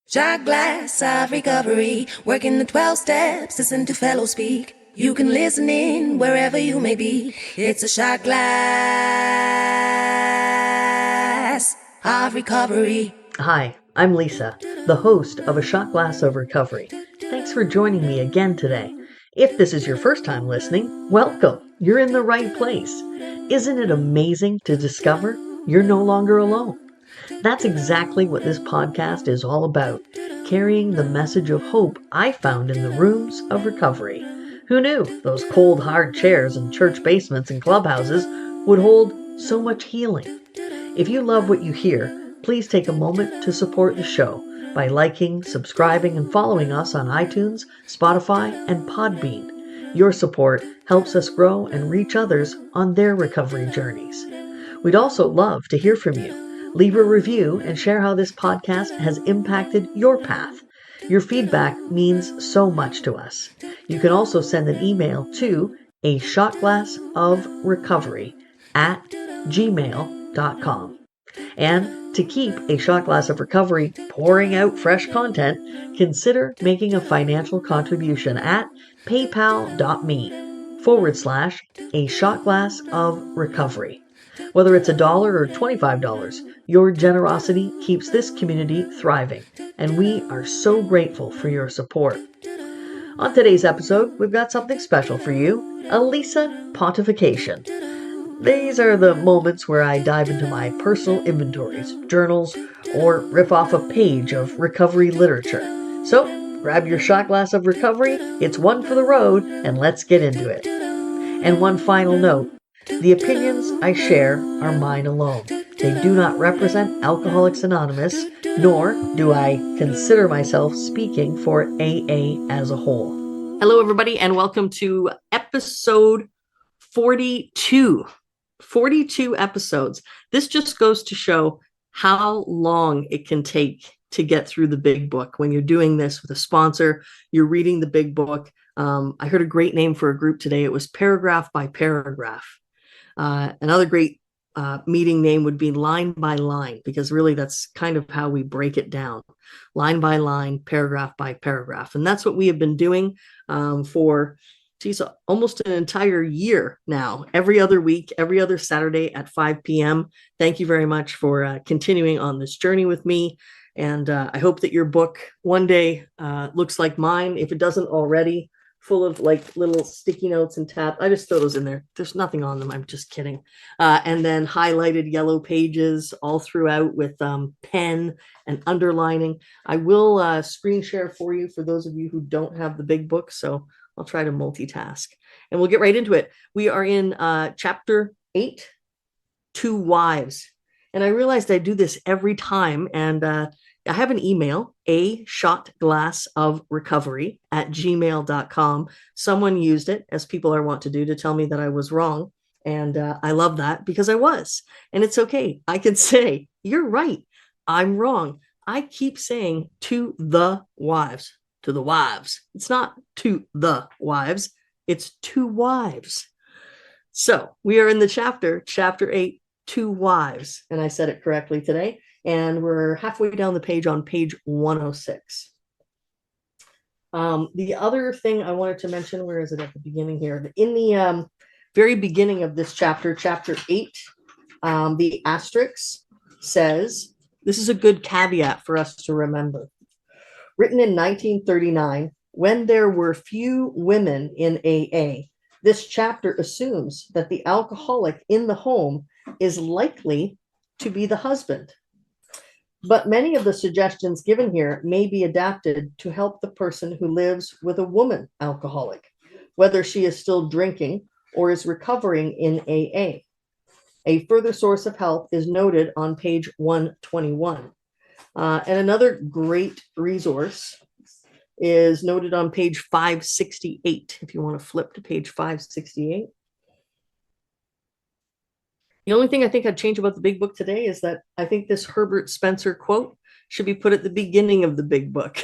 Shot glass of recovery, working the 12 steps, listen to fellows speak. You can listen in wherever you may be. It's a shot glass of recovery. Hi, I'm Lisa, the host of A Shot Glass of Recovery. Thanks for joining me again today. If this is your first time listening, welcome. You're in the right place. Isn't it amazing to discover you're no longer alone? That's exactly what this podcast is all about, carrying the message of hope I found in the rooms of recovery. Who knew those cold, hard chairs in church basements and clubhouses would hold so much healing? If you love what you hear, please take a moment to support the show by liking, subscribing, and following us on iTunes, Spotify, and Podbean. Your support helps us grow and reach others on their recovery journeys. We'd also love to hear from you. Leave a review and share how this podcast has impacted your path. Your feedback means so much to us. You can also send an email to ashotglassofrecovery@gmail.com. And to keep A Shot Glass of Recovery pouring out fresh content, consider making a financial contribution at paypal.me/A Shot Glass of Recovery. Whether it's $1 or $25, your generosity keeps this community thriving, and we are so grateful for your support. On today's episode, we've got something special for you, a Lisa pontification. These are the moments where I dive into my personal inventories, journals, or rip off a page of recovery literature. So, grab your shot glass of recovery, it's one for the road, and let's get into it. And one final note, the opinions I share are mine alone. They do not represent Alcoholics Anonymous, nor do I consider myself speaking for AA as a whole. Hello, everybody, and welcome to episode 42. 42 episodes. This just goes to show how long it can take to get through the big book. When you're doing this with a sponsor, you're reading the big book. I heard a great name for a group today. It was Paragraph by Paragraph. Another great meeting name would be Line by Line, because really that's kind of how we break it down. Line by line, paragraph by paragraph. And that's what we have been doing for almost an entire year now, every other week, every other Saturday at 5 p.m. Thank you very much for continuing on this journey with me. And I hope that your book one day looks like mine. If it doesn't already, full of like little sticky notes and tab. I just throw those in there. There's nothing on them. I'm just kidding. And then highlighted yellow pages all throughout with pen and underlining. I will screen share for you for those of you who don't have the big book. So I'll try to multitask and we'll get right into it. We are in chapter 8, Two Wives. And I realized I do this every time. And I have an email, ashotglassofrecovery@gmail.com. Someone used it, as people are wont to do, to tell me that I was wrong. And I love that because I was. And it's okay. I can say, you're right. I'm wrong. I keep saying to the wives. To the wives. It's not to the wives. It's two wives. So we are in the chapter 8, Two Wives. And I said it correctly today. And we're halfway down the page on page 106. The other thing I wanted to mention, where is it at the beginning here? In the very beginning of this chapter, chapter 8, the asterisk says, this is a good caveat for us to remember. Written in 1939, when there were few women in AA, this chapter assumes that the alcoholic in the home is likely to be the husband. But many of the suggestions given here may be adapted to help the person who lives with a woman alcoholic, whether she is still drinking or is recovering in AA. A further source of help is noted on page 121. And another great resource is noted on page 568, if you want to flip to page 568. The only thing I think I'd change about the big book today is that I think this Herbert Spencer quote should be put at the beginning of the big book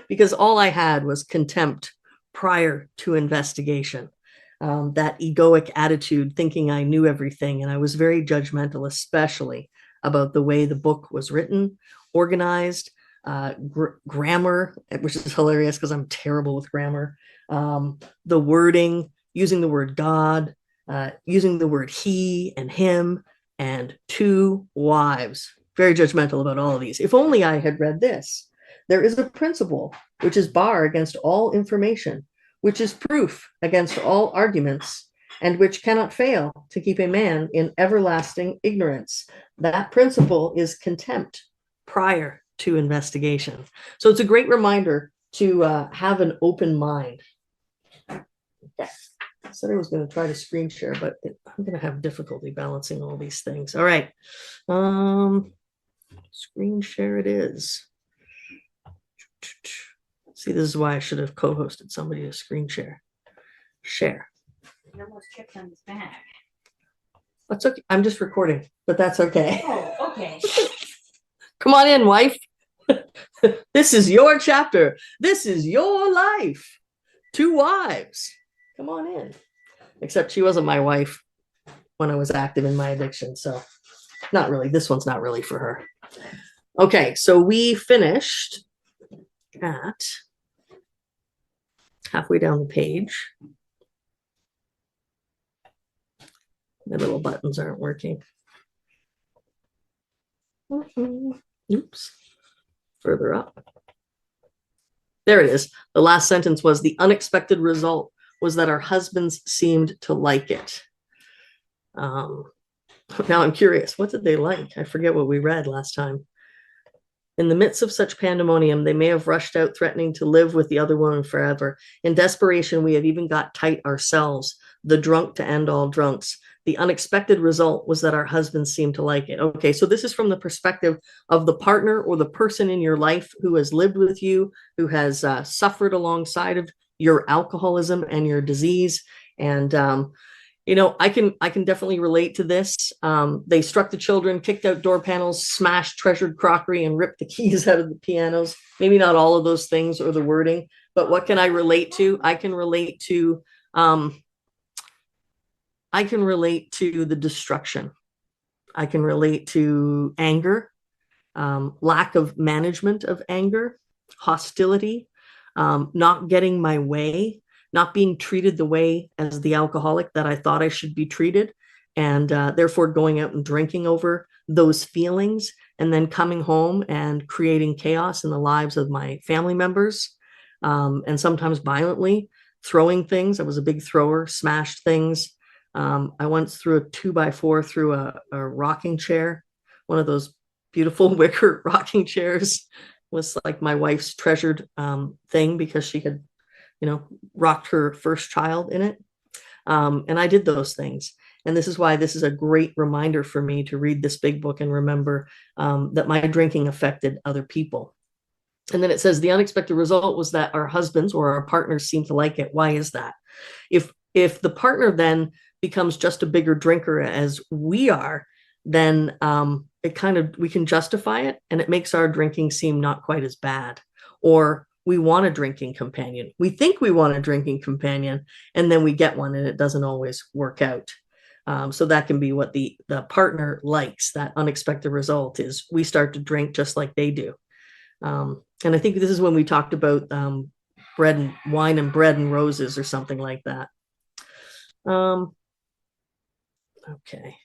because all I had was contempt prior to investigation. That egoic attitude, thinking I knew everything. And I was very judgmental, especially about the way the book was written, organized, grammar, which is hilarious because I'm terrible with grammar. The wording, using the word God, using the word he and him, and 2 wives. Very judgmental about all of these. If only I had read this. There is a principle which is bar against all information, which is proof against all arguments, and which cannot fail to keep a man in everlasting ignorance. That principle is contempt prior to investigation. So it's a great reminder to have an open mind. Okay. I said I was going to try to screen share, but I'm going to have difficulty balancing all these things. All right. Screen share it is. See, this is why I should have co-hosted somebody to screen share. Share. He almost tripped on his back. That's okay. I'm just recording, but that's okay. Oh, okay. Come on in, wife. This is your chapter. This is your life. 2 wives. Come on in. Except she wasn't my wife when I was active in my addiction. So not really. This one's not really for her. Okay, so we finished at halfway down the page. My little buttons aren't working. Oops. Further up. There it is. The last sentence was, the unexpected result was that our husbands seemed to like it. Now I'm curious, what did they like? I forget what we read last time. In the midst of such pandemonium, they may have rushed out threatening to live with the other woman forever. In desperation, we have even got tight ourselves, the drunk to end all drunks. The unexpected result was that our husbands seemed to like it. Okay, so this is from the perspective of the partner or the person in your life who has lived with you, who has suffered alongside of your alcoholism and your disease. And you know, I can definitely relate to this. They struck the children, kicked out door panels, smashed treasured crockery, and ripped the keys out of the pianos. Maybe not all of those things or the wording, but what can I relate to? I can relate to the destruction. I can relate to anger, lack of management of anger, hostility, not getting my way, not being treated the way as the alcoholic that I thought I should be treated, and therefore going out and drinking over those feelings, and then coming home and creating chaos in the lives of my family members, and sometimes violently throwing things. I was a big thrower, smashed things. I once threw a 2x4 through a rocking chair, one of those beautiful wicker rocking chairs. Was like my wife's treasured thing because she had, you know, rocked her first child in it. And I did those things. And this is why this is a great reminder for me to read this big book and remember that my drinking affected other people. And then it says the unexpected result was that our husbands or our partners seem to like it. Why is that? If the partner then becomes just a bigger drinker as we are, then we can justify it, and it makes our drinking seem not quite as bad. Or we want a drinking companion. We think we want a drinking companion, and then we get one, and it doesn't always work out. So that can be what the partner likes. That unexpected result is we start to drink just like they do. And I think this is when we talked about bread and wine and bread and roses or something like that. Okay.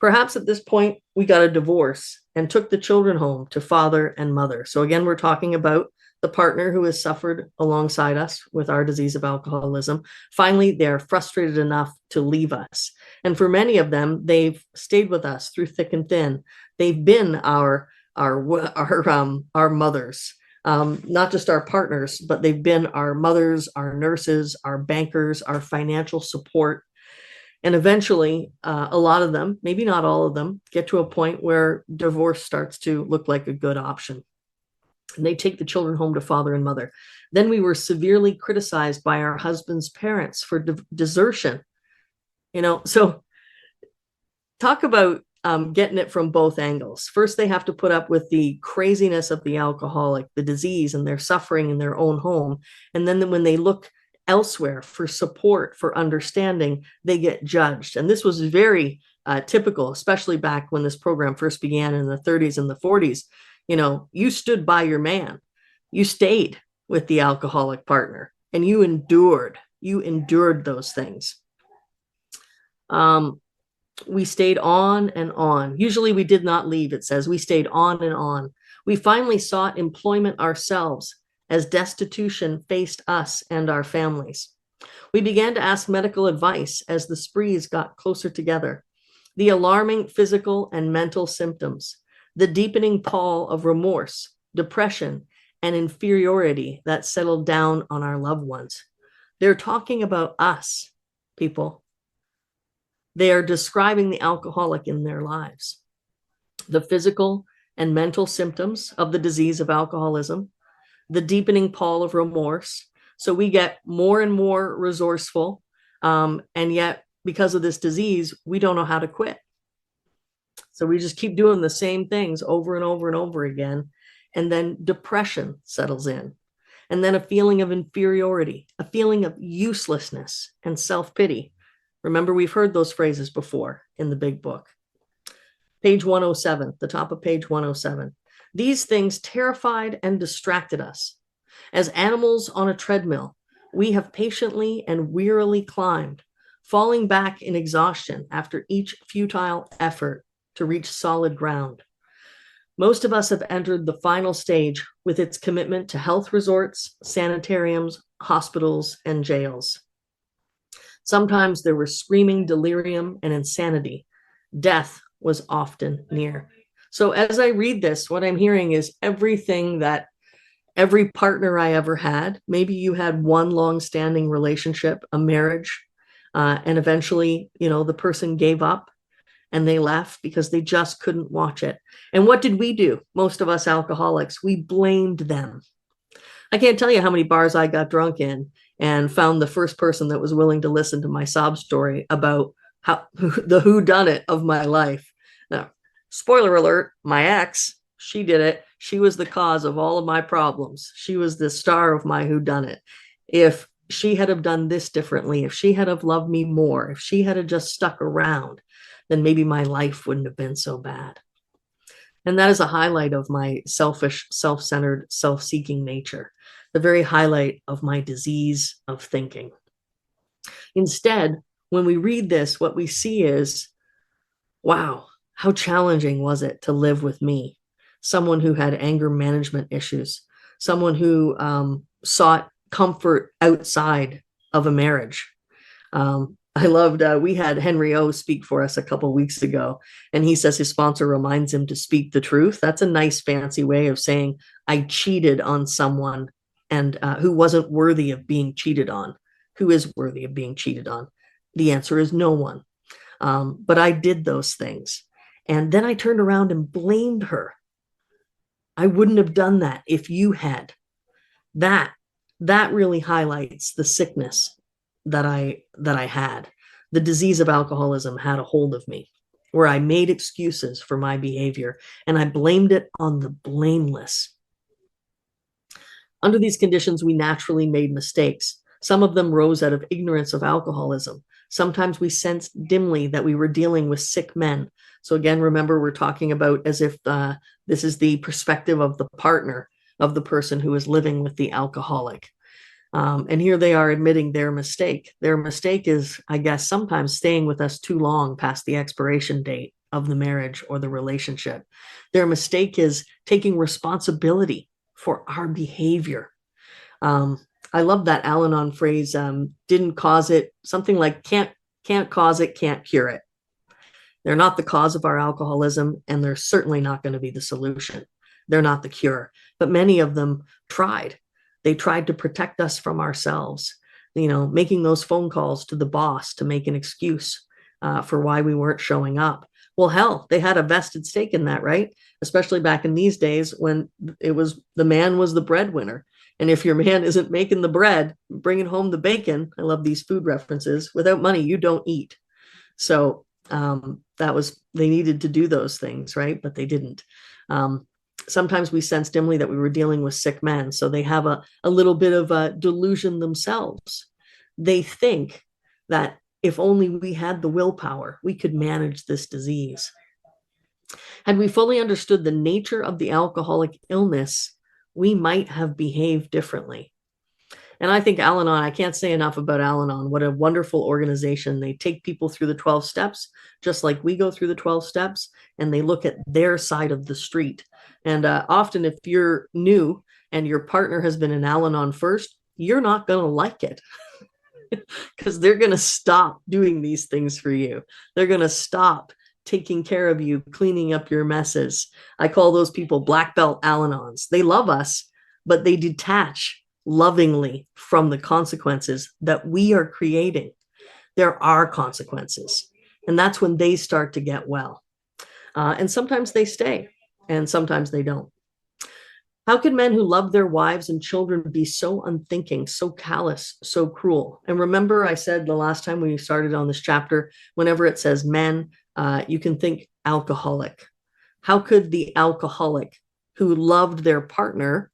Perhaps at this point, we got a divorce and took the children home to father and mother. So again, we're talking about the partner who has suffered alongside us with our disease of alcoholism. Finally, they're frustrated enough to leave us. And for many of them, they've stayed with us through thick and thin. They've been our mothers, not just our partners, but they've been our mothers, our nurses, our bankers, our financial support. And eventually, a lot of them, maybe not all of them, get to a point where divorce starts to look like a good option. And they take the children home to father and mother. Then we were severely criticized by our husband's parents for desertion. You know, so talk about getting it from both angles. First, they have to put up with the craziness of the alcoholic, the disease, and their suffering in their own home. And then when they look elsewhere for support, for understanding, they get judged. And this was very typical, especially back when this program first began in the 30s and the 40s. You stood by your man. You stayed with the alcoholic partner, and you endured those things. We stayed on and on. Usually we did not leave, it says. We stayed on and on. We finally sought employment ourselves as destitution faced us and our families. We began to ask medical advice as the sprees got closer together. The alarming physical and mental symptoms, the deepening pall of remorse, depression, and inferiority that settled down on our loved ones. They're talking about us, people. They are describing the alcoholic in their lives. The physical and mental symptoms of the disease of alcoholism, the deepening pall of remorse. So we get more and more resourceful, and yet because of this disease, we don't know how to quit. So we just keep doing the same things over and over and over again. And then depression settles in. And then a feeling of inferiority, a feeling of uselessness and self-pity. Remember, we've heard those phrases before in the big book. Page 107, the top of page 107. These things terrified and distracted us. As animals on a treadmill, we have patiently and wearily climbed, falling back in exhaustion after each futile effort to reach solid ground. Most of us have entered the final stage with its commitment to health resorts, sanitariums, hospitals, and jails. Sometimes there was screaming delirium and insanity. Death was often near. So as I read this, what I'm hearing is everything that every partner I ever had, maybe you had one long-standing relationship, a marriage, and eventually, the person gave up and they left because they just couldn't watch it. And what did we do? Most of us alcoholics, we blamed them. I can't tell you how many bars I got drunk in and found the first person that was willing to listen to my sob story about the whodunit of my life. Now, spoiler alert, my ex, she did it. She was the cause of all of my problems. She was the star of my whodunit. If she had have done this differently, if she had have loved me more, if she had have just stuck around, then maybe my life wouldn't have been so bad. And that is a highlight of my selfish, self-centered, self-seeking nature, the very highlight of my disease of thinking. Instead, when we read this, what we see is, wow, how challenging was it to live with me, someone who had anger management issues, someone who sought comfort outside of a marriage. I loved, we had Henry O speak for us a couple of weeks ago, and he says his sponsor reminds him to speak the truth. That's a nice fancy way of saying I cheated on someone and who wasn't worthy of being cheated on. Who is worthy of being cheated on? The answer is no one. But I did those things. And then I turned around and blamed her. I wouldn't have done that if you had. That really highlights the sickness that I had. The disease of alcoholism had a hold of me, where I made excuses for my behavior and I blamed it on the blameless. Under these conditions, we naturally made mistakes. Some of them rose out of ignorance of alcoholism. Sometimes we sensed dimly that we were dealing with sick men. So again, remember, we're talking about as if this is the perspective of the partner of the person who is living with the alcoholic. And here they are admitting their mistake. Their mistake is, I guess, sometimes staying with us too long past the expiration date of the marriage or the relationship. Their mistake is taking responsibility for our behavior. I love that Al-Anon phrase, didn't cause it, something like can't cause it, can't cure it. They're not the cause of our alcoholism, and they're certainly not going to be the solution. They're not the cure. But many of them tried. They tried to protect us from ourselves, making those phone calls to the boss to make an excuse for why we weren't showing up. Well, hell, they had a vested stake in that, right? Especially back in these days when it was the man was the breadwinner. And if your man isn't making the bread, bringing home the bacon, I love these food references, without money, you don't eat. So they needed to do those things, right? But they didn't. Sometimes we sense dimly that we were dealing with sick men. So they have a little bit of a delusion themselves. They think that if only we had the willpower, we could manage this disease. Had we fully understood the nature of the alcoholic illness, we might have behaved differently. And I think Al-Anon, I can't say enough about Al-Anon. What a wonderful organization. They take people through the 12 steps, just like we go through the 12 steps, and they look at their side of the street. And often, if you're new and your partner has been in Al-Anon first, you're not going to like it because they're going to stop doing these things for you. They're going to stop taking care of you, cleaning up your messes. I call those people black belt Al-Anons. They love us, but they detach lovingly from the consequences that we are creating. There are consequences. And that's when they start to get well. And sometimes they stay, and sometimes they don't. How can men who love their wives and children be so unthinking, so callous, so cruel? And remember, I said the last time we started on this chapter, whenever it says men, you can think alcoholic. How could the alcoholic who loved their partner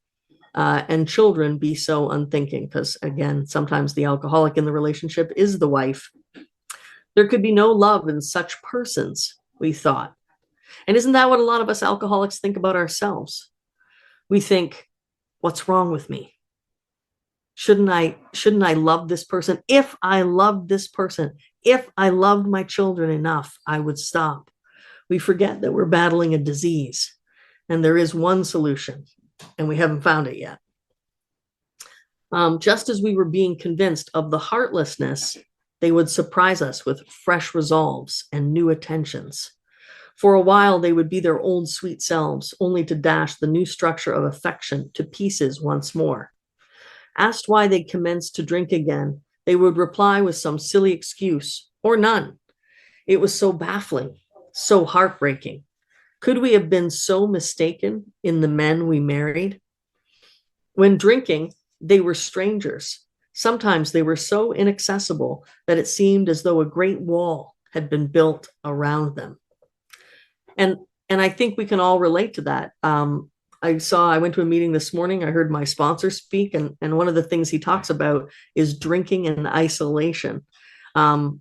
and children be so unthinking? Because again, sometimes the alcoholic in the relationship is the wife. There could be no love in such persons, we thought. And isn't that what a lot of us alcoholics think about ourselves? We think, what's wrong with me? Shouldn't I love this person? If I loved this person, if I loved my children enough, I would stop. We forget that we're battling a disease, and there is one solution, and we haven't found it yet. Just as we were being convinced of the heartlessness, they would surprise us with fresh resolves and new attentions. For a while, they would be their old sweet selves, only to dash the new structure of affection to pieces once more. Asked why they commenced to drink again, they would reply with some silly excuse, or none. It was so baffling, so heartbreaking. Could we have been so mistaken in the men we married? When drinking, they were strangers. Sometimes they were so inaccessible that it seemed as though a great wall had been built around them. And I think we can all relate to that. I went to a meeting this morning. I heard my sponsor speak, and one of the things he talks about is drinking in isolation. One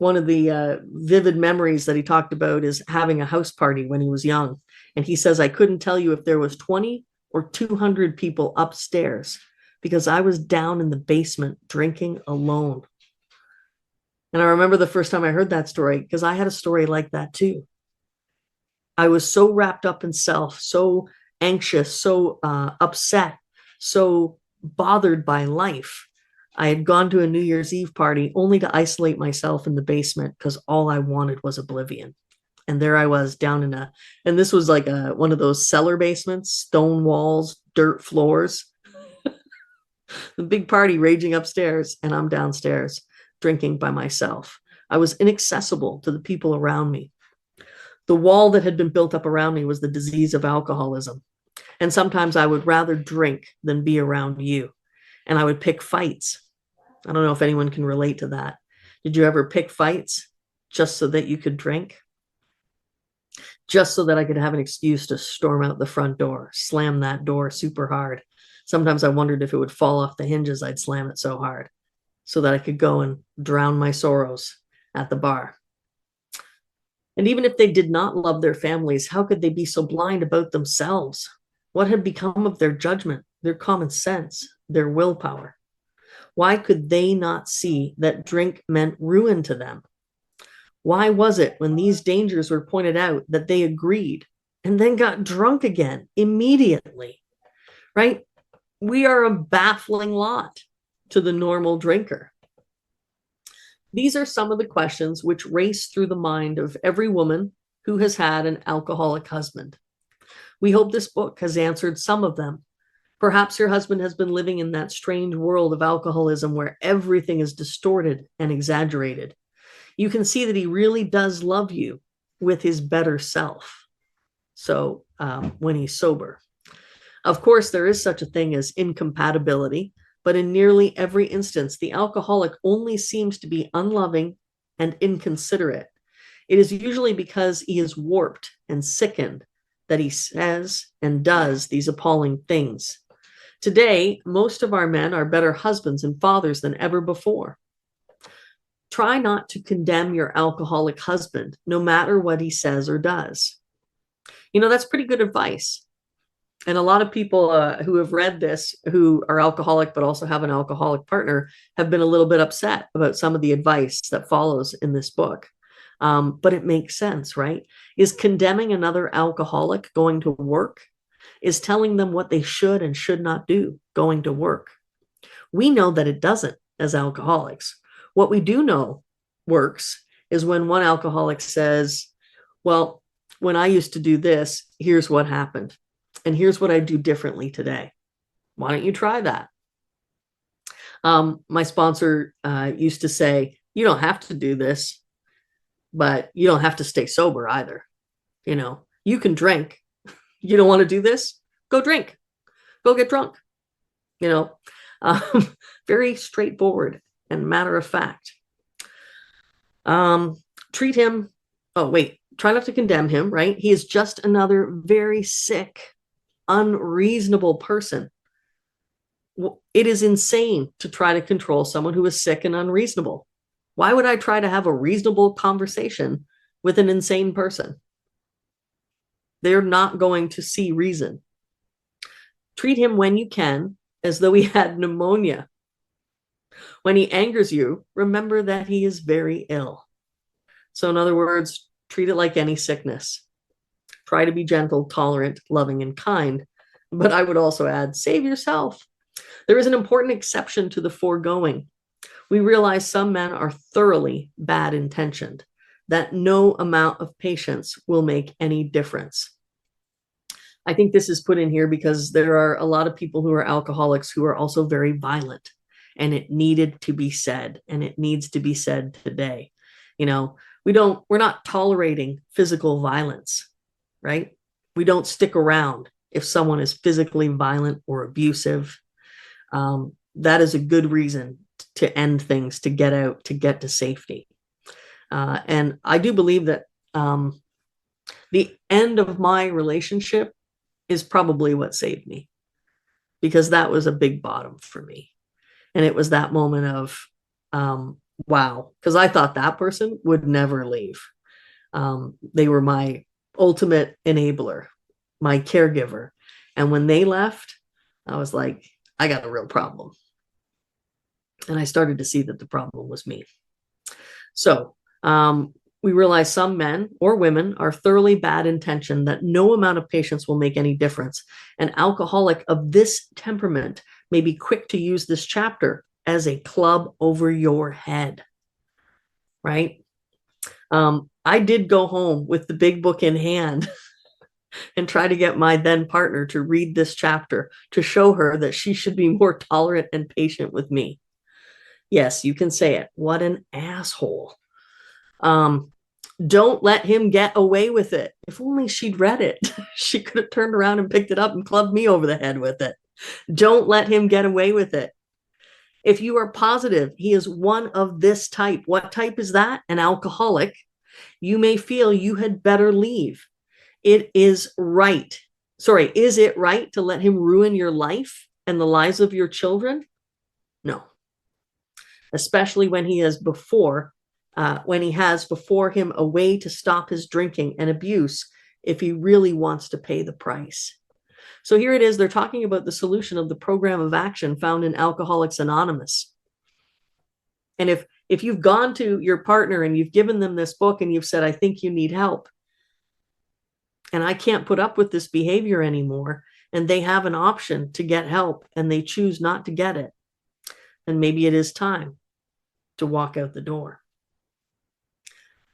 of the vivid memories that he talked about is having a house party when he was young. And he says, I couldn't tell you if there was 20 or 200 people upstairs because I was down in the basement drinking alone. And I remember the first time I heard that story because I had a story like that too. I was so wrapped up in self, so anxious, so upset, so bothered by life. I had gone to a New Year's Eve party only to isolate myself in the basement because all I wanted was oblivion. And there I was down in and this was like one of those cellar basements, stone walls, dirt floors. The big party raging upstairs, and I'm downstairs drinking by myself. I was inaccessible to the people around me. The wall that had been built up around me was the disease of alcoholism. And sometimes I would rather drink than be around you. And I would pick fights. I don't know if anyone can relate to that. Did you ever pick fights just so that you could drink? Just so that I could have an excuse to storm out the front door, slam that door super hard. Sometimes I wondered if it would fall off the hinges. I'd slam it so hard so that I could go and drown my sorrows at the bar. And even if they did not love their families, how could they be so blind about themselves? What had become of their judgment, their common sense, their willpower? Why could they not see that drink meant ruin to them? Why was it when these dangers were pointed out that they agreed and then got drunk again immediately? Right? We are a baffling lot to the normal drinker. These are some of the questions which race through the mind of every woman who has had an alcoholic husband. We hope this book has answered some of them. Perhaps your husband has been living in that strange world of alcoholism where everything is distorted and exaggerated. You can see that he really does love you with his better self. So when he's sober. Of course, there is such a thing as incompatibility, but in nearly every instance, the alcoholic only seems to be unloving and inconsiderate. It is usually because he is warped and sickened that he says and does these appalling things. Today, most of our men are better husbands and fathers than ever before. Try not to condemn your alcoholic husband, no matter what he says or does. That's pretty good advice. And a lot of people who have read this, who are alcoholic but also have an alcoholic partner, have been a little bit upset about some of the advice that follows in this book. But it makes sense, right? Is condemning another alcoholic going to work? Is telling them what they should and should not do going to work? We know that it doesn't as alcoholics. What we do know works is when one alcoholic says, well, when I used to do this, here's what happened. And here's what I do differently today. Why don't you try that? My sponsor used to say, you don't have to do this, but you don't have to stay sober either. You can drink. You don't want to do this? Go drink. Go get drunk. Very straightforward and matter of fact. Treat him. Oh, wait. Try not to condemn him, right? He is just another very sick, unreasonable person. It is insane to try to control someone who is sick and unreasonable. Why would I try to have a reasonable conversation with an insane person? They're not going to see reason. Treat him when you can as though he had pneumonia. When he angers you, remember that he is very ill. So in other words, treat it like any sickness. Try to be gentle, tolerant, loving, and kind. But I would also add, save yourself. There is an important exception to the foregoing. We realize some men are thoroughly bad intentioned, that no amount of patience will make any difference. I think this is put in here because there are a lot of people who are alcoholics who are also very violent, and it needed to be said, and it needs to be said today. We're not tolerating physical violence, right? We don't stick around if someone is physically violent or abusive. That is a good reason to end things, to get out, to get to safety. And I do believe that the end of my relationship is probably what saved me, because that was a big bottom for me. And it was that moment of, wow, because I thought that person would never leave. They were my ultimate enabler, my caregiver. And when they left, I was like, I got a real problem. And I started to see that the problem was me. So we realize some men or women are thoroughly bad intentioned, that no amount of patience will make any difference. An alcoholic of this temperament may be quick to use this chapter as a club over your head, right? I did go home with the big book in hand and try to get my then partner to read this chapter to show her that she should be more tolerant and patient with me. Yes, you can say it. What an asshole. Don't let him get away with it. If only she'd read it, she could have turned around and picked it up and clubbed me over the head with it. Don't let him get away with it. If you are positive he is one of this type, what type is that? An alcoholic. You may feel you had better leave. It is right. Sorry, is it right to let him ruin your life and the lives of your children? No. Especially when he has before him a way to stop his drinking and abuse, if he really wants to pay the price. So here it is. They're talking about the solution of the program of action found in Alcoholics Anonymous. And if you've gone to your partner and you've given them this book and you've said, I think you need help, and I can't put up with this behavior anymore, and they have an option to get help and they choose not to get it, then maybe it is time to walk out the door.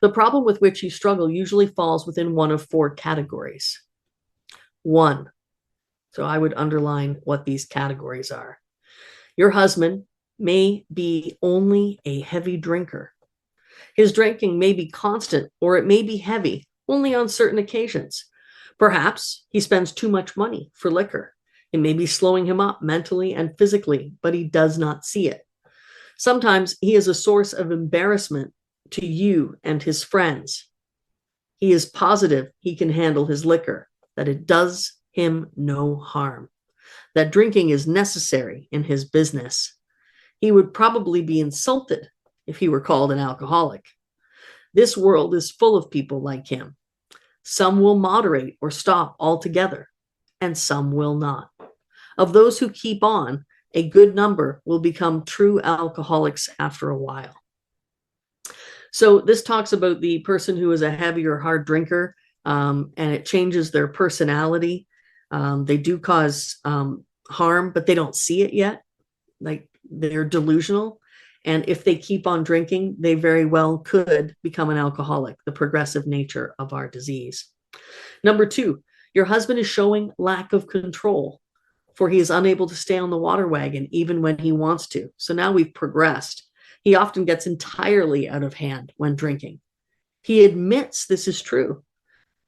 The problem with which you struggle usually falls within one of four categories. One. So I would underline what these categories are. Your husband may be only a heavy drinker. His drinking may be constant, or it may be heavy, only on certain occasions. Perhaps he spends too much money for liquor. It may be slowing him up mentally and physically, but he does not see it. Sometimes he is a source of embarrassment to you and his friends. He is positive he can handle his liquor, that it does him no harm, that drinking is necessary in his business. He would probably be insulted if he were called an alcoholic. This world is full of people like him. Some will moderate or stop altogether, and some will not. Of those who keep on, a good number will become true alcoholics after a while. So this talks about the person who is a heavy or hard drinker, and it changes their personality. They do cause harm, but they don't see it yet. Like, they're delusional. And if they keep on drinking, they very well could become an alcoholic, the progressive nature of our disease. Number 2, your husband is showing lack of control, for he is unable to stay on the water wagon even when he wants to. So now we've progressed. He often gets entirely out of hand when drinking. He admits this is true,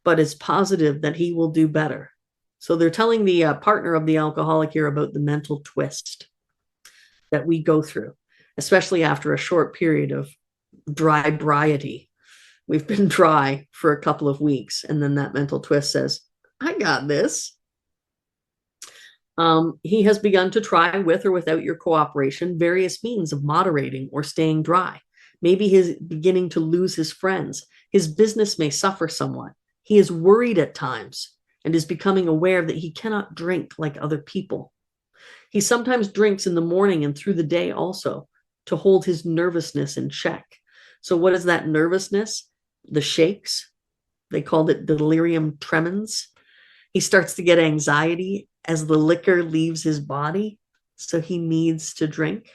but is positive that he will do better. So they're telling the partner of the alcoholic here about the mental twist that we go through, especially after a short period of dry briety. We've been dry for a couple of weeks, and then that mental twist says, I got this. He has begun to try, with or without your cooperation, various means of moderating or staying dry. Maybe he's beginning to lose his friends. His business may suffer somewhat. He is worried at times and is becoming aware that he cannot drink like other people. He sometimes drinks in the morning and through the day also, to hold his nervousness in check. So what is that nervousness? The shakes. They called it delirium tremens. He starts to get anxiety as the liquor leaves his body, so he needs to drink.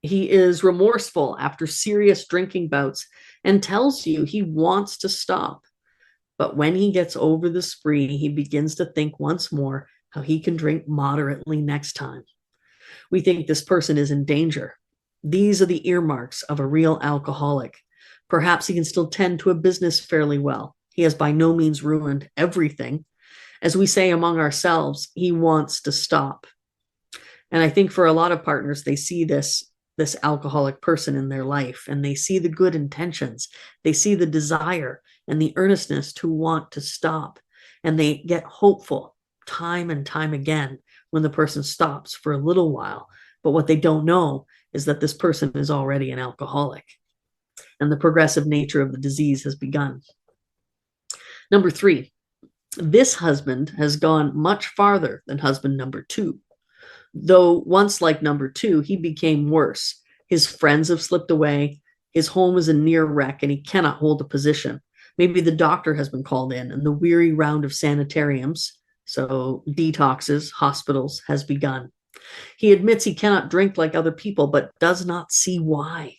He is remorseful after serious drinking bouts and tells you he wants to stop. But when he gets over the spree, he begins to think once more how he can drink moderately next time. We think this person is in danger. These are the earmarks of a real alcoholic. Perhaps he can still tend to a business fairly well. He has by no means ruined everything. As we say among ourselves, he wants to stop. And I think for a lot of partners, they see this alcoholic person in their life, and they see the good intentions. They see the desire and the earnestness to want to stop. And they get hopeful time and time again when the person stops for a little while. But what they don't know is that this person is already an alcoholic, and the progressive nature of the disease has begun. Number 3, this husband has gone much farther than husband number 2. Though once like number 2, he became worse. His friends have slipped away. His home is a near wreck, and he cannot hold a position. Maybe the doctor has been called in, and the weary round of sanitariums, so detoxes, hospitals, has begun. He admits he cannot drink like other people, but does not see why.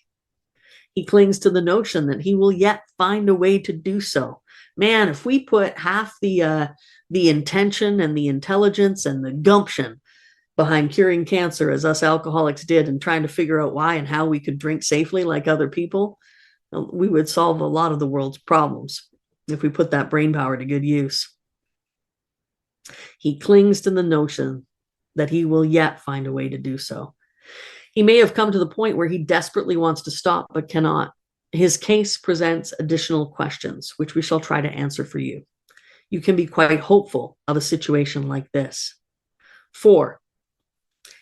He clings to the notion that he will yet find a way to do so. Man, if we put half the intention and the intelligence and the gumption behind curing cancer as us alcoholics did, and trying to figure out why and how we could drink safely like other people, we would solve a lot of the world's problems if we put that brain power to good use. He clings to the notion that he will yet find a way to do so. He may have come to the point where he desperately wants to stop but cannot. His case presents additional questions, which we shall try to answer for you. You can be quite hopeful of a situation like this. 4,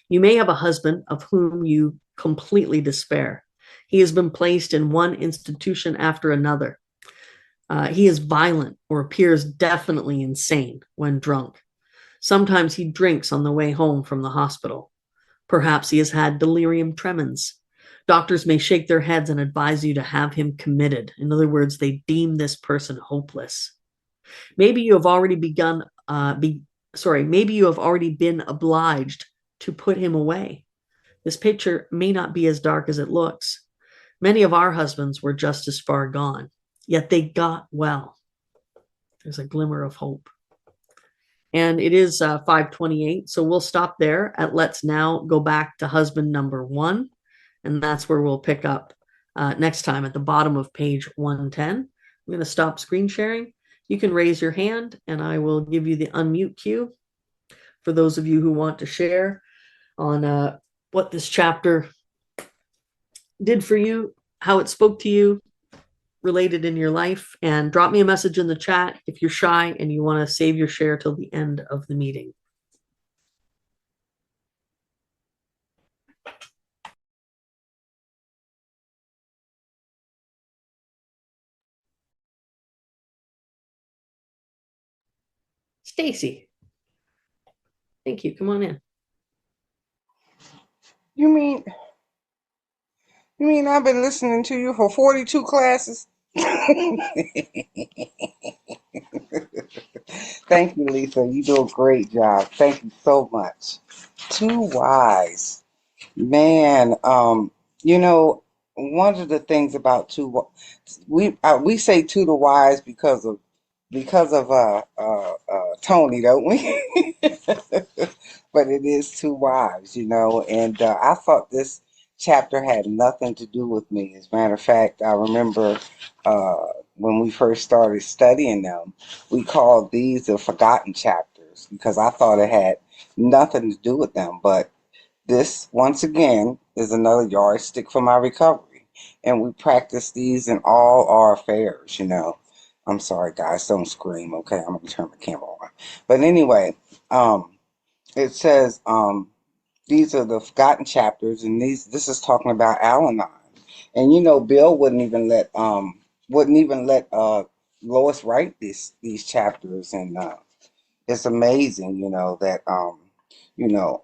you may have a husband of whom you completely despair. He has been placed in one institution after another. He is violent or appears definitely insane when drunk. Sometimes he drinks on the way home from the hospital. Perhaps he has had delirium tremens. Doctors may shake their heads and advise you to have him committed. In other words, they deem this person hopeless. Maybe you have already maybe you have already been obliged to put him away. This picture may not be as dark as it looks. Many of our husbands were just as far gone, yet they got well. There's a glimmer of hope. And it is 5:28, so we'll stop there at let's now go back to husband number 1, and that's where we'll pick up next time at the bottom of page 110. I'm going to stop screen sharing. You can raise your hand, and I will give you the unmute cue for those of you who want to share on what this chapter did for you, how it spoke to you, related in your life, and drop me a message in the chat if you're shy and you want to save your share till the end of the meeting. Stacy. Thank you. Come on in. You mean I've been listening to you for 42 classes? Thank you, Lisa. You do a great job. Thank you so much. Too wise. Man, you know, one of the things about we say to the wise because of Tony, don't we? But it is two wives, and I thought this chapter had nothing to do with me. As a matter of fact, I remember uh, when we first started studying them, we called these the forgotten chapters because I thought it had nothing to do with them. But this, once again, is another yardstick for my recovery. And we practice these in all our affairs. I'm sorry, guys, don't scream, okay? I'm going to turn the camera on. But anyway, it says these are the forgotten chapters, and this is talking about Al-Anon. And Bill wouldn't even let Lois write these chapters, and it's amazing, that you know,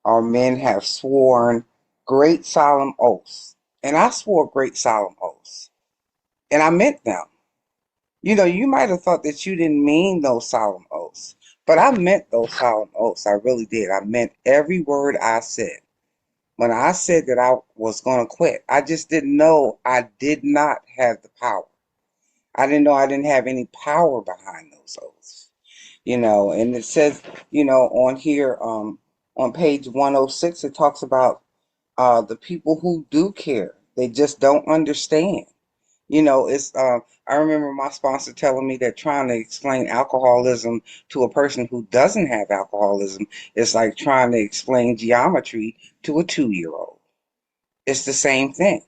our men have sworn great solemn oaths. And I swore great solemn oaths. And I meant them. You might have thought that you didn't mean those solemn oaths. But I meant those solemn oaths. I really did. I meant every word I said. When I said that I was going to quit, I just didn't know I did not have the power. I didn't know I didn't have any power behind those oaths. And it says, on here, on page 106, it talks about the people who do care. They just don't understand. It's I remember my sponsor telling me that trying to explain alcoholism to a person who doesn't have alcoholism is like trying to explain geometry to a 2-year-old. It's the same thing.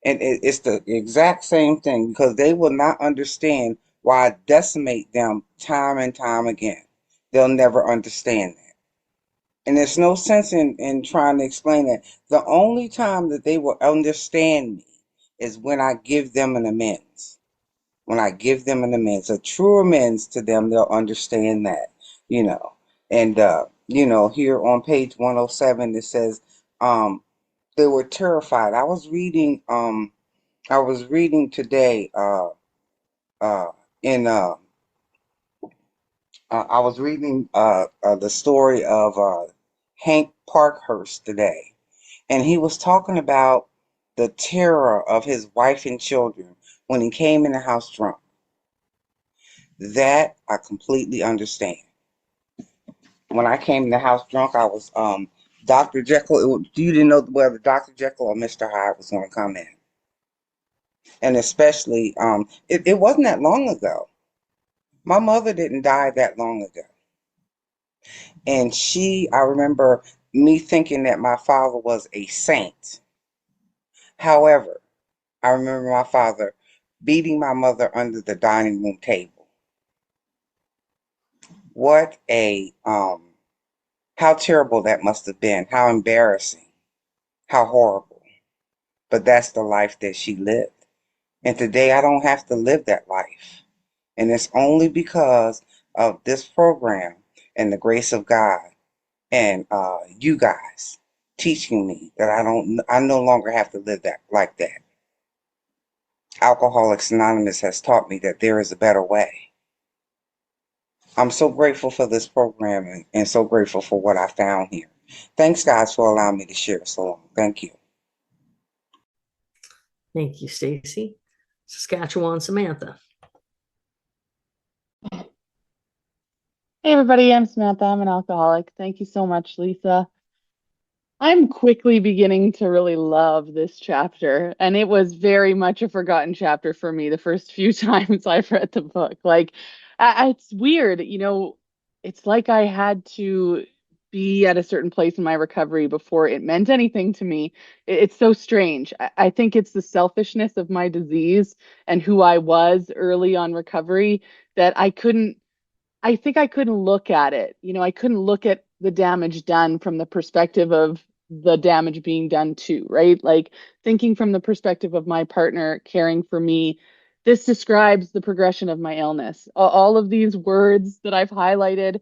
And it's the exact same thing because they will not understand why I decimate them time and time again. They'll never understand that. And there's no sense in trying to explain that. The only time that they will understand me is when I give them an amends. When I give them an amends, a true amends to them, they'll understand that, you know. And, here on page 107, it says, they were terrified. I was reading today, in, I was reading the story of Hank Parkhurst today, and he was talking about the terror of his wife and children when he came in the house drunk. That I completely understand. When I came in the house drunk, I was Dr. Jekyll. You didn't know whether Dr. Jekyll or Mr. Hyde was going to come in, and especially it wasn't that long ago. My mother didn't die that long ago. And I remember me thinking that my father was a saint. However, I remember my father beating my mother under the dining room table. What how terrible that must have been. How embarrassing. How horrible. But that's the life that she lived. And today I don't have to live that life. And it's only because of this program and the grace of God and you guys teaching me that I no longer have to live that like that. Alcoholics Anonymous has taught me that there is a better way. I'm so grateful for this program and so grateful for what I found here. Thanks, guys, for allowing me to share so long. Thank you. Thank you, Stacy. Saskatchewan, Samantha. Hey everybody, I'm Samantha. I'm an alcoholic. Thank you so much, Lisa. I'm quickly beginning to really love this chapter, and it was very much a forgotten chapter for me the first few times I've read the book. Like, it's weird, it's like I had to be at a certain place in my recovery before it meant anything to me. It's so strange. I think it's the selfishness of my disease and who I was early on recovery that I think I couldn't look at it. I couldn't look at the damage done from the perspective of the damage being done too, right? Like thinking from the perspective of my partner caring for me this describes the progression of my illness. All of these words that I've highlighted,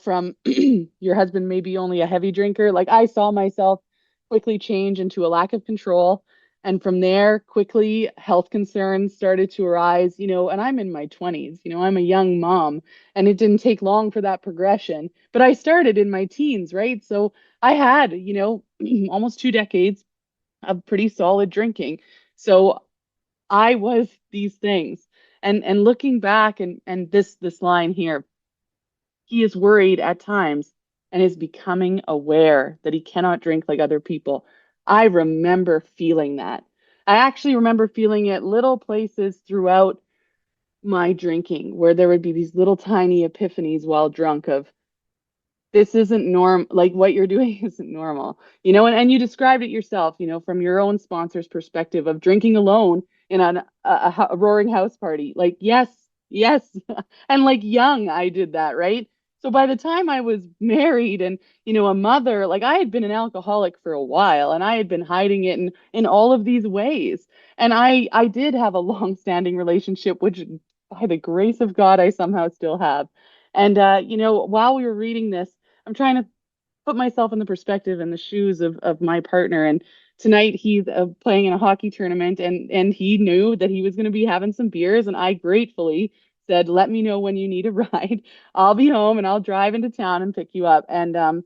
from your husband may be only a heavy drinker, like I saw myself quickly change into a lack of control. And from there, quickly health concerns started to arise, and I'm in my 20s, I'm a young mom, and it didn't take long for that progression. But I started in my teens, right? So I had, almost 2 decades of pretty solid drinking. So I was these things. And looking back, and this line here, he is worried at times and is becoming aware that he cannot drink like other people. I remember feeling that. I actually remember feeling it little places throughout my drinking where there would be these little tiny epiphanies while drunk of, this isn't like what you're doing isn't normal, and you described it yourself, from your own sponsor's perspective of drinking alone in a roaring house party. Like, yes, yes. And like young, I did that, right? So by the time I was married and, a mother, like I had been an alcoholic for a while and I had been hiding it in all of these ways. And I did have a long-standing relationship, which by the grace of God, I somehow still have. And while we were reading this, I'm trying to put myself in the perspective and the shoes of my partner. And tonight he's playing in a hockey tournament, and he knew that he was going to be having some beers. And I gratefully said, "Let me know when you need a ride. I'll be home and I'll drive into town and pick you up." And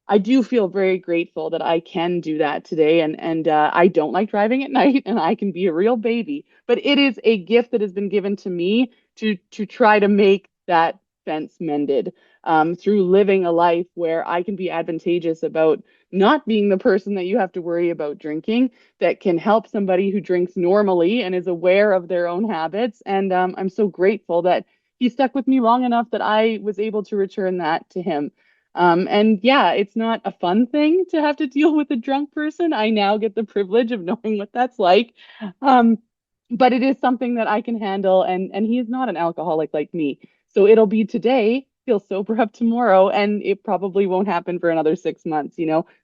I do feel very grateful that I can do that today, and I don't like driving at night, and I can be a real baby. But it is a gift that has been given to me to try to make that fence mended, through living a life where I can be advantageous about not being the person that you have to worry about drinking, that can help somebody who drinks normally and is aware of their own habits. And I'm so grateful that he stuck with me long enough that I was able to return that to him. And yeah, it's not a fun thing to have to deal with a drunk person. I now get the privilege of knowing what that's like. Um, but it is something that I can handle, and he is not an alcoholic like me. So it'll be today, he'll sober up tomorrow, and it probably won't happen for another 6 months.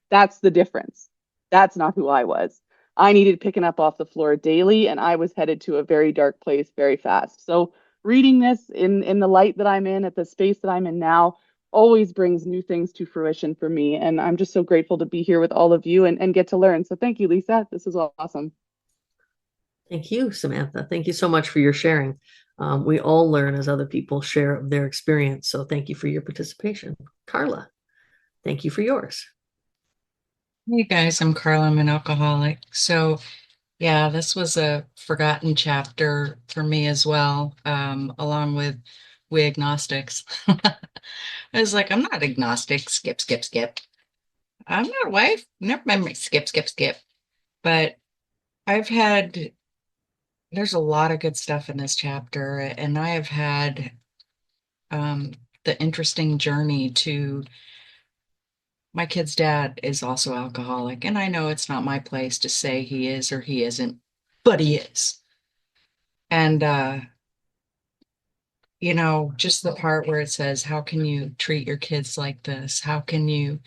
That's the difference. That's not who I was. I needed picking up off the floor daily, and I was headed to a very dark place very fast. So reading this in the light that I'm in, at the space that I'm in now, always brings new things to fruition for me. And I'm just so grateful to be here with all of you and get to learn. So thank you, Lisa. This is awesome. Thank you, Samantha. Thank you so much for your sharing. We all learn as other people share of their experience. So thank you for your participation. Carla, thank you for yours. Hey guys, I'm Carla. I'm an alcoholic. So, yeah, this was a forgotten chapter for me as well, along with we agnostics. I was like, I'm not agnostic. Skip, skip, skip. I'm not a wife. Never mind. Skip, skip, skip. But I've had, there's a lot of good stuff in this chapter, and I have had the interesting journey to my kid's dad is also alcoholic, and I know it's not my place to say he is or he isn't, but he is. And just the part where it says, how can you treat your kids like this? How can you,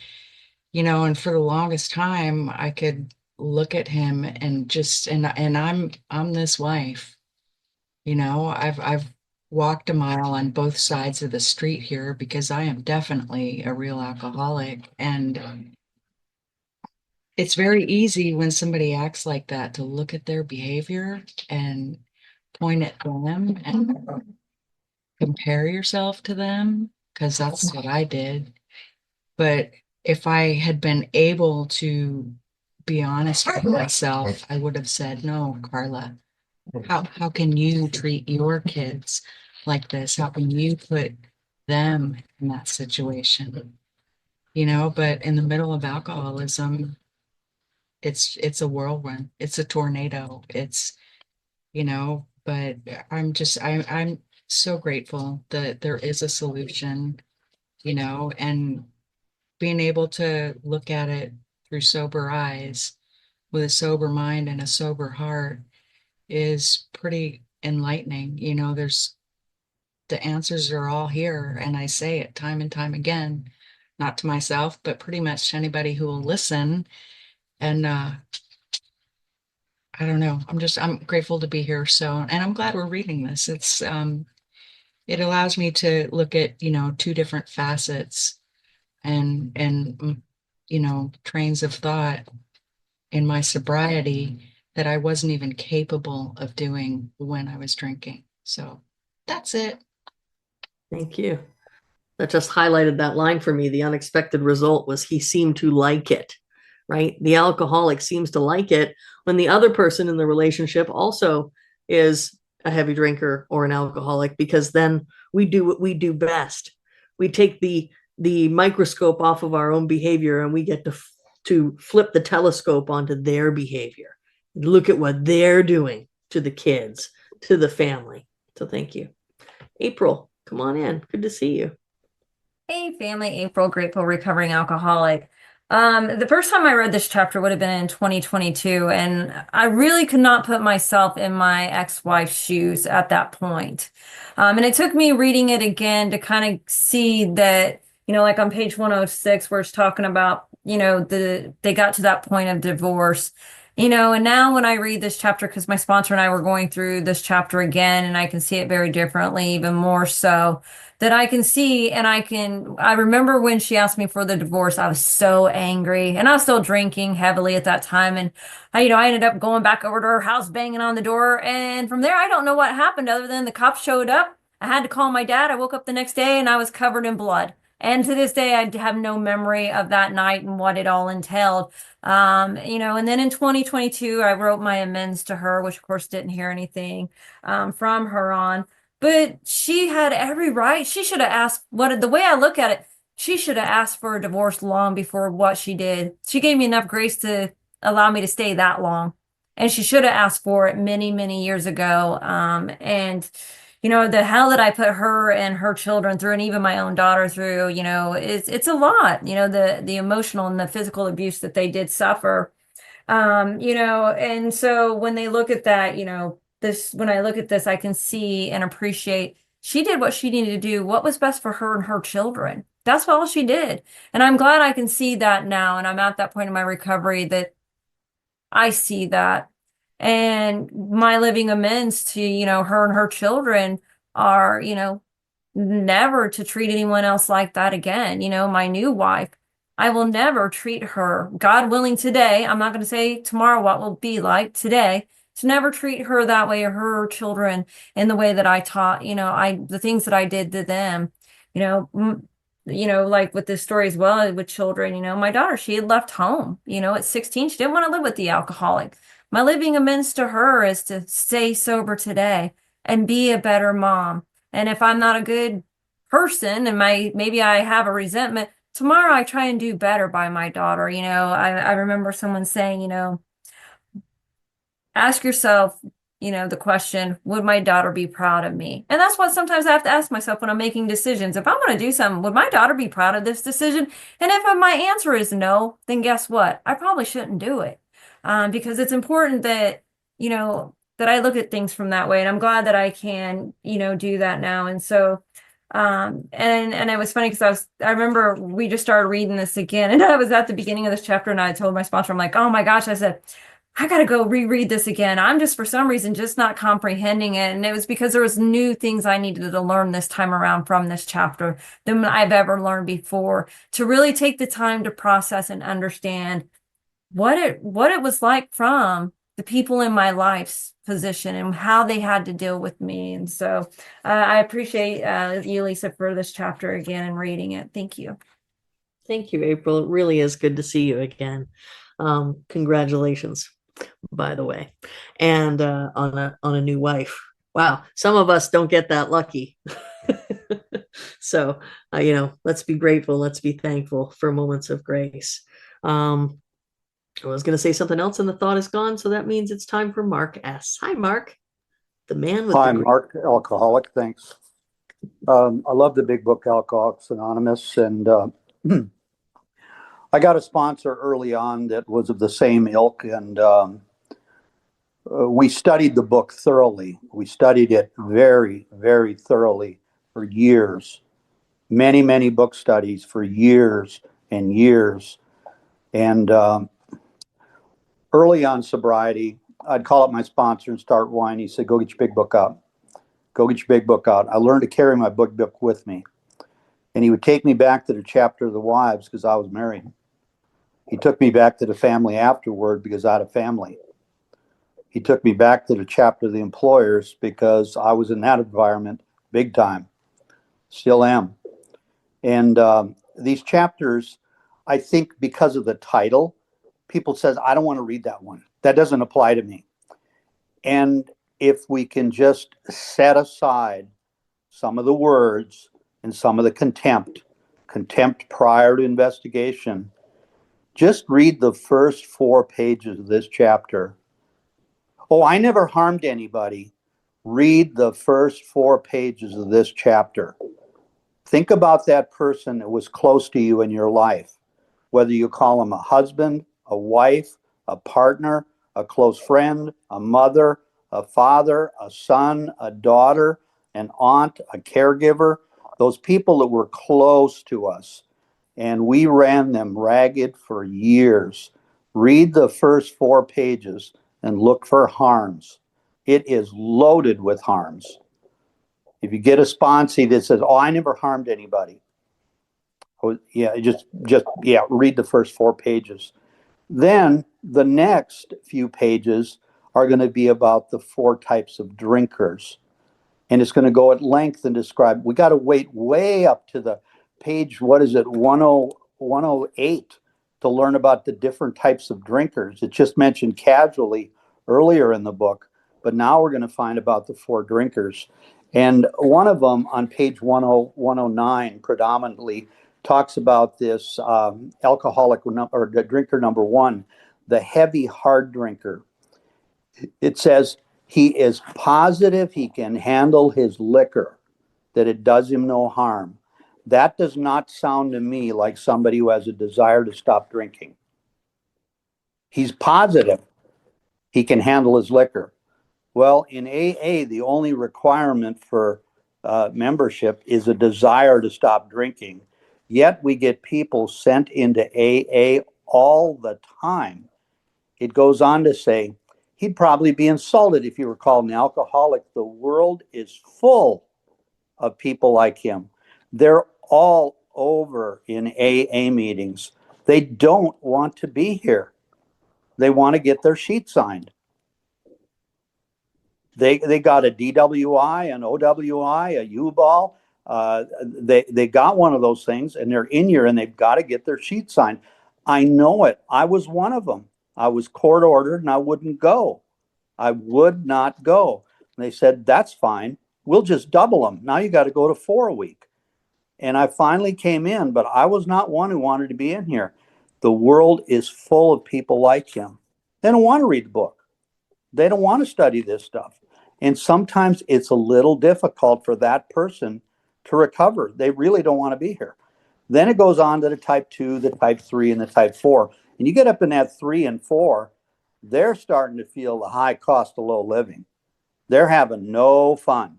and for the longest time I could look at him and just and I'm this wife. I've walked a mile on both sides of the street here because I am definitely a real alcoholic. And it's very easy when somebody acts like that to look at their behavior and point at them and compare yourself to them, because that's what I did. But if I had been able to be honest with myself, I would have said, no, Carla, how can you treat your kids like this? How can you put them in that situation? But in the middle of alcoholism, it's a whirlwind, it's a tornado, but I'm so grateful that there is a solution, and being able to look at it through sober eyes with a sober mind and a sober heart is pretty enlightening. There's the answers are all here, and I say it time and time again, not to myself, but pretty much to anybody who will listen. And I don't know. I'm grateful to be here. So, and I'm glad we're reading this. It allows me to look at, two different facets and trains of thought in my sobriety that I wasn't even capable of doing when I was drinking. So that's it. Thank you. That just highlighted that line for me. The unexpected result was he seemed to like it, right? The alcoholic seems to like it when the other person in the relationship also is a heavy drinker or an alcoholic, because then we do what we do best. We take the microscope off of our own behavior and we get to flip the telescope onto their behavior. Look at what they're doing to the kids, to the family. So thank you. April, come on in. Good to see you. Hey family, April, grateful recovering alcoholic. The first time I read this chapter would have been in 2022, and I really could not put myself in my ex-wife's shoes at that point. And it took me reading it again to kind of see that, like on page 106, where it's talking about, they got to that point of divorce. And now when I read this chapter, because my sponsor and I were going through this chapter again, and I can see it very differently, even more so, that I can see, and I remember when she asked me for the divorce, I was so angry, and I was still drinking heavily at that time. And I ended up going back over to her house, banging on the door. And from there, I don't know what happened other than the cops showed up. I had to call my dad. I woke up the next day and I was covered in blood. And to this day, I have no memory of that night and what it all entailed. And then in 2022, I wrote my amends to her, which of course didn't hear anything from her on. But she had every right. She should have asked the way I look at it, she should have asked for a divorce long before what she did. She gave me enough grace to allow me to stay that long. And she should have asked for it many, many years ago. The hell that I put her and her children through, and even my own daughter through, it's a lot, the emotional and the physical abuse that they did suffer. And so when they look at that, when I look at this, I can see and appreciate she did what she needed to do, what was best for her and her children. That's all she did. And I'm glad I can see that now. And I'm at that point in my recovery that I see that. And my living amends to, her and her children are, never to treat anyone else like that again. My new wife, I will never treat her, God willing today, I'm not going to say tomorrow what will be like today, to never treat her that way, or her children in the way that I taught, the things that I did to them, like with this story as well with children, my daughter, she had left home, at 16, she didn't want to live with the alcoholic. My living amends to her is to stay sober today and be a better mom. And if I'm not a good person and maybe I have a resentment, tomorrow I try and do better by my daughter. I remember someone saying, ask yourself, the question, would my daughter be proud of me? And that's what sometimes I have to ask myself when I'm making decisions. If I'm going to do something, would my daughter be proud of this decision? And if my answer is no, then guess what? I probably shouldn't do it. Because it's important that, that I look at things from that way. And I'm glad that I can, do that now. And so, and it was funny because I remember we just started reading this again, and I was at the beginning of this chapter, and I told my sponsor, I'm like, oh my gosh, I said, I got to go reread this again. I'm just, for some reason, just not comprehending it. And it was because there was new things I needed to learn this time around from this chapter than I've ever learned before, to really take the time to process and understand what it was like from the people in my life's position and how they had to deal with me. And so I appreciate you, Lisa, for this chapter again and reading it. Thank you. Thank you, April. It really is good to see you again. Congratulations, by the way, and on a new wife. Wow, some of us don't get that lucky. So, let's be grateful. Let's be thankful for moments of grace. I was going to say something else and the thought is gone. So that means it's time for Mark S. Hi, Mark. The man with Hi, Mark, alcoholic. Thanks. I love the big book, Alcoholics Anonymous. And I got a sponsor early on that was of the same ilk. And we studied the book thoroughly. We studied it very, very thoroughly for years. Many, many book studies for years and years. And early on sobriety, I'd call up my sponsor and start whining. He said, go get your big book out. Go get your big book out. I learned to carry my book with me. And he would take me back to the chapter of the wives because I was married. He took me back to the family afterward because I had a family. He took me back to the chapter of the employers because I was in that environment big time. Still am. And these chapters, I think because of the title, people says, I don't want to read that one. That doesn't apply to me. And if we can just set aside some of the words and some of the contempt prior to investigation, just read the first 4 pages of this chapter. Oh, I never harmed anybody. Read the first 4 pages of this chapter. Think about that person that was close to you in your life, whether you call them a husband, a wife, a partner, a close friend, a mother, a father, a son, a daughter, an aunt, a caregiver, those people that were close to us. And we ran them ragged for years. Read the first 4 pages and look for harms. It is loaded with harms. If you get a sponsee that says, oh, I never harmed anybody. Oh, yeah, just read the first 4 pages. Then the next few pages are going to be about the 4 types of drinkers. And it's going to go at length and describe, we got to wait way up to the page, 108 to learn about the different types of drinkers. It's just mentioned casually earlier in the book, but now we're going to find about the 4 drinkers. And one of them on page 109 predominantly talks about this alcoholic or drinker number 1, the heavy hard drinker. It says he is positive he can handle his liquor, that it does him no harm. That does not sound to me like somebody who has a desire to stop drinking. He's positive he can handle his liquor. Well, in AA, the only requirement for membership is a desire to stop drinking. Yet we get people sent into AA all the time. It goes on to say, he'd probably be insulted if you were called an alcoholic. The world is full of people like him. They're all over in AA meetings. They don't want to be here. They want to get their sheet signed. They got a DWI, an OWI, a U-ball. They got one of those things, and they're in here, and they've got to get their sheet signed. I know it. I was one of them. I was court ordered, and I wouldn't go. I would not go. And they said, that's fine. We'll just double them. Now you got to go to 4 a week. And I finally came in, but I was not one who wanted to be in here. The world is full of people like him. They don't want to read the book. They don't want to study this stuff. And sometimes it's a little difficult for that person to recover. They really don't want to be here. Then it goes on to the type 2, the type 3, and the type 4. And you get up in that 3 and 4, they're starting to feel the high cost of low living. They're having no fun.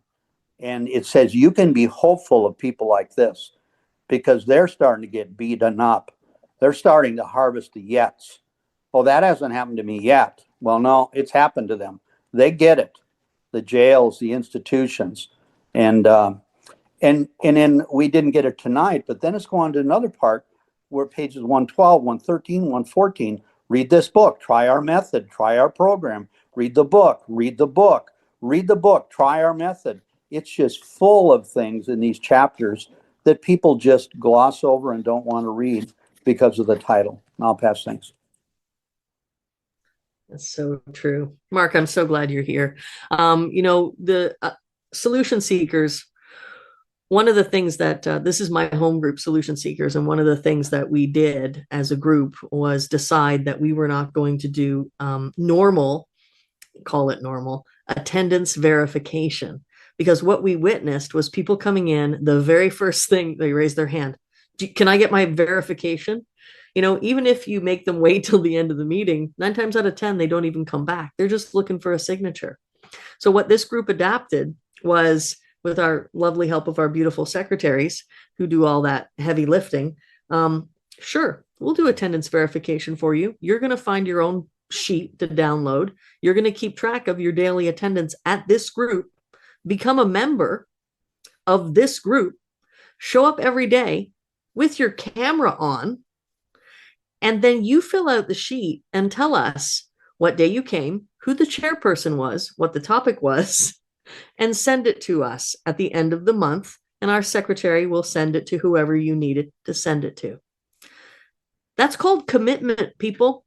And it says you can be hopeful of people like this because they're starting to get beaten up. They're starting to harvest the yets. Oh, that hasn't happened to me yet. Well, no, it's happened to them. They get it. The jails, the institutions. And then we didn't get it tonight, but then it's going to another part where pages 112, 113, 114, read this book, try our method, try our program, read the book, read the book, read the book, try our method. It's just full of things in these chapters that people just gloss over and don't want to read because of the title. I'll pass things. That's so true. Mark, I'm so glad you're here. The solution seekers, one of the things that this is my home group, Solution Seekers, and one of the things that we did as a group was decide that we were not going to do normal attendance verification, because what we witnessed was people coming in, the very first thing they raised their hand, can I get my verification? Even if you make them wait till the end of the meeting, 9 times out of 10, they don't even come back. They're just looking for a signature. So what this group adapted was, with our lovely help of our beautiful secretaries who do all that heavy lifting, sure, we'll do attendance verification for you. You're going to find your own sheet to download. You're going to keep track of your daily attendance at this group, become a member of this group, show up every day with your camera on, and then you fill out the sheet and tell us what day you came, who the chairperson was, what the topic was, and send it to us at the end of the month. And our secretary will send it to whoever you need it to send it to. That's called commitment, people.